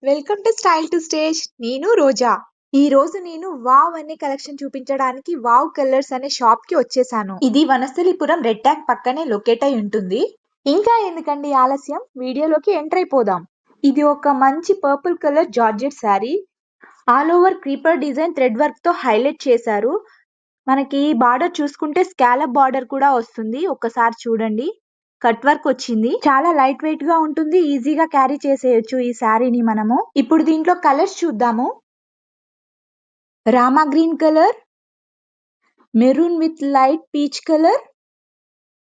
Welcome to style to stage. నేను రోజా. ఈ రోజు నేను వావ్ అనే కలెక్షన్ చూపించడానికి వావ్ కలర్స్ అనే షాప్ కి వచ్చేసాను. ఇది వనస్థలిపురం రెడ్ ట్యాంక్ పక్కనే లొకేట్ అయి ఉంటుంది. ఇంకా ఎందుకండి ఆలస్యం, వీడియోలోకి ఎంటర్ అయిపోదాం. ఇది ఒక మంచి purple colour georgette sari. All over creeper design thread work తో హైలైట్ చేశారు. మనకి బార్డర్ చూసుకుంటే స్కాలప్ బార్డర్ కూడా వస్తుంది. ఒక్కసారి చూడండి. కట్ వర్క్ వచ్చింది. చాలా లైట్ వెయిట్ గా ఉంటుంది. ఈజీగా క్యారీ చేసేయొచ్చు ఈ శారీని మనము. ఇప్పుడు దీంట్లో కలర్స్ చూద్దాము. Rama green colour, maroon with light peach colour,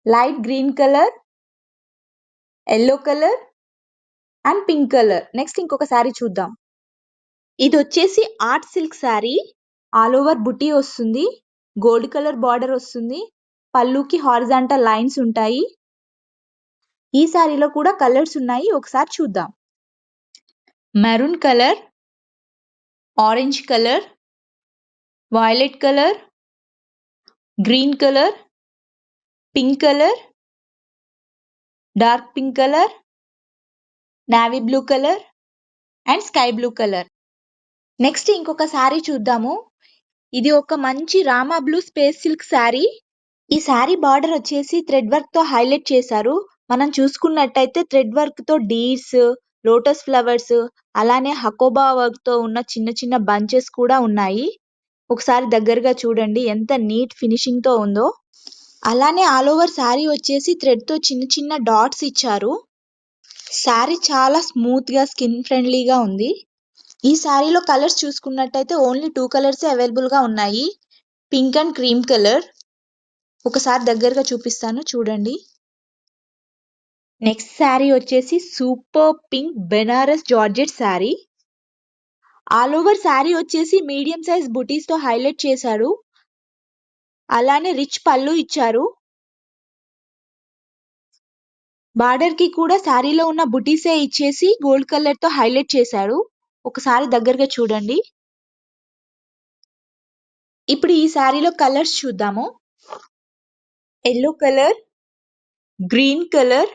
light green colour, yellow colour and pink colour. Next ఇంకొక శారీ చూద్దాం. ఇది వచ్చేసి art silk sari. All over బుటీ వస్తుంది. గోల్డ్ కలర్ బార్డర్ వస్తుంది. పళ్ళుకి హారిజాంటల్ లైన్స్ ఉంటాయి. ఈ శారీలో కూడా కలర్స్ ఉన్నాయి, ఒకసారి చూద్దాం. Maroon colour, orange colour, violet colour, green colour, pink colour, dark pink colour, navy blue colour and sky blue colour. Next ఇంకొక శారీ చూద్దాము. ఇది ఒక మంచి Rama blue space silk sari. ఈ శారీ బార్డర్ వచ్చేసి థ్రెడ్ వర్క్ తో హైలైట్ చేశారు. మనం చూసుకున్నట్టయితే థ్రెడ్ వర్క్ తో డీర్స్, లోటస్ ఫ్లవర్స్, అలానే హకోబా వర్క్ తో ఉన్న చిన్న చిన్న బంచెస్ కూడా ఉన్నాయి. ఒకసారి దగ్గరగా చూడండి ఎంత నీట్ ఫినిషింగ్ తో ఉందో. అలానే ఆల్ ఓవర్ శారీ వచ్చేసి థ్రెడ్ తో చిన్న చిన్న డాట్స్ ఇచ్చారు. శారీ చాలా స్మూత్ గా స్కిన్ ఫ్రెండ్లీగా ఉంది. ఈ శారీలో కలర్స్ చూసుకున్నట్టయితే ఓన్లీ 2 కలర్స్ అవైలబుల్ గా ఉన్నాయి, పింక్ అండ్ క్రీమ్ కలర్. ఒకసారి దగ్గరగా చూపిస్తాను చూడండి. నెక్స్ట్ శారీ వచ్చేసి super pink Banaras georgette sari. All over sari వచ్చేసి మీడియం సైజ్ బుటీస్ తో హైలైట్ చేశారు. అలానే రిచ్ పళ్ళు ఇచ్చారు. బార్డర్ కి కూడా శారీలో ఉన్న బుటీసే ఇచ్చేసి గోల్డ్ కలర్ తో హైలైట్ చేశారు. ఒకసారి దగ్గరగా చూడండి. ఇప్పుడు ఈ శారీలో కలర్స్ చూద్దాము. Yellow colour, green colour,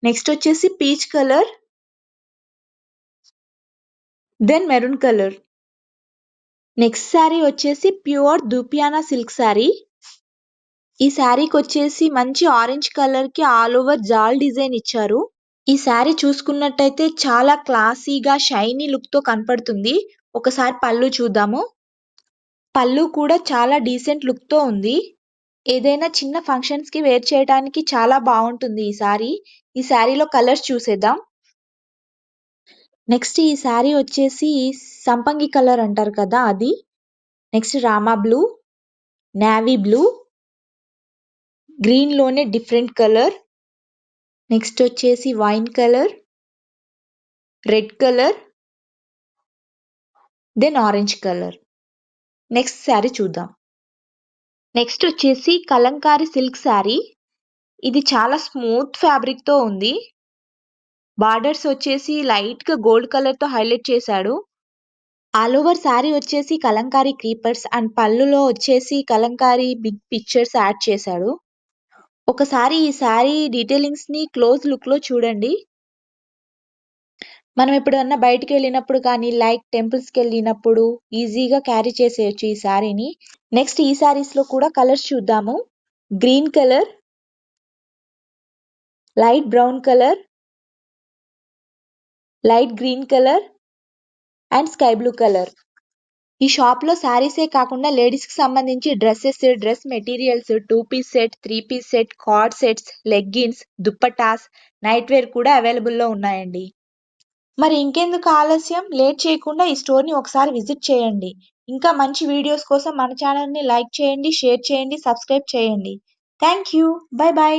next వచ్చేసి peach colour, then maroon colour. Next sari వచ్చేసి ప్యూర్ దూపియానా సిల్క్ శారీ. ఈ శారీకి వచ్చేసి మంచి ఆరెంజ్ కలర్ కి ఆల్ ఓవర్ జాల్ డిజైన్ ఇచ్చారు. ఈ శారీ చూసుకున్నట్టయితే చాలా క్లాసీగా షైనీ లుక్ తో కనపడుతుంది. ఒకసారి పళ్ళు చూద్దాము. పళ్ళు కూడా చాలా డీసెంట్ లుక్ తో ఉంది. ఏదైనా చిన్న ఫంక్షన్స్ కి వేర్ చేయడానికి చాలా బాగుంటుంది ఈ శారీ. ఈ శారీలో కలర్స్ చూసేద్దాం. నెక్స్ట్ ఈ శారీ వచ్చేసి సంపంగి కలర్ అంటారు కదా అది. నెక్స్ట్ రామా బ్లూ, నావీ బ్లూ, గ్రీన్ లోనే డిఫరెంట్ కలర్, నెక్స్ట్ వచ్చేసి wine colour, red colour, then orange colour. Next sari చూద్దాం. నెక్స్ట్ వచ్చేసి కలంకారీ సిల్క్ శారీ. ఇది చాలా స్మూత్ ఫ్యాబ్రిక్ తో ఉంది. బార్డర్స్ వచ్చేసి లైట్ గా గోల్డ్ కలర్ తో హైలైట్ చేశాడు. ఆల్ ఓవర్ శారీ వచ్చేసి కలంకారీ క్రీపర్స్ అండ్ పళ్ళులో వచ్చేసి కలంకారీ బిగ్ పిక్చర్స్ యాడ్ చేశాడు. ఒకసారి ఈ శారీ డీటెయిలింగ్స్ ని క్లోజ్ లుక్ లో చూడండి. మనం ఎప్పుడన్నా బయటికి వెళ్ళినప్పుడు కానీ లైక్ టెంపుల్స్ కి వెళ్ళినప్పుడు ఈజీగా క్యారీ చేసేయచ్చు ఈ శారీని. నెక్స్ట్ ఈ శారీస్ లో కూడా కలర్స్ చూద్దాము. Green colour, light brown colour, light green colour and sky blue colour. ఈ షాప్ లో శారీసే కాకుండా లేడీస్ కి సంబంధించి dresses, dress materials, 2 piece set, 3 piece set, coord sets, leggings, dupattas, night wear కూడా అవైలబుల్ లో ఉన్నాయండి. మరి ఇంకెందుకు ఆలస్యం, లేట్ చేయకుండా ఈ స్టోర్ ని ఒకసారి విజిట్ చేయండి. ఇంకా మంచి వీడియోస్ కోసం మన ఛానల్ ని లైక్ చేయండి, షేర్ చేయండి, సబ్స్క్రైబ్ చేయండి. Thank you. By by.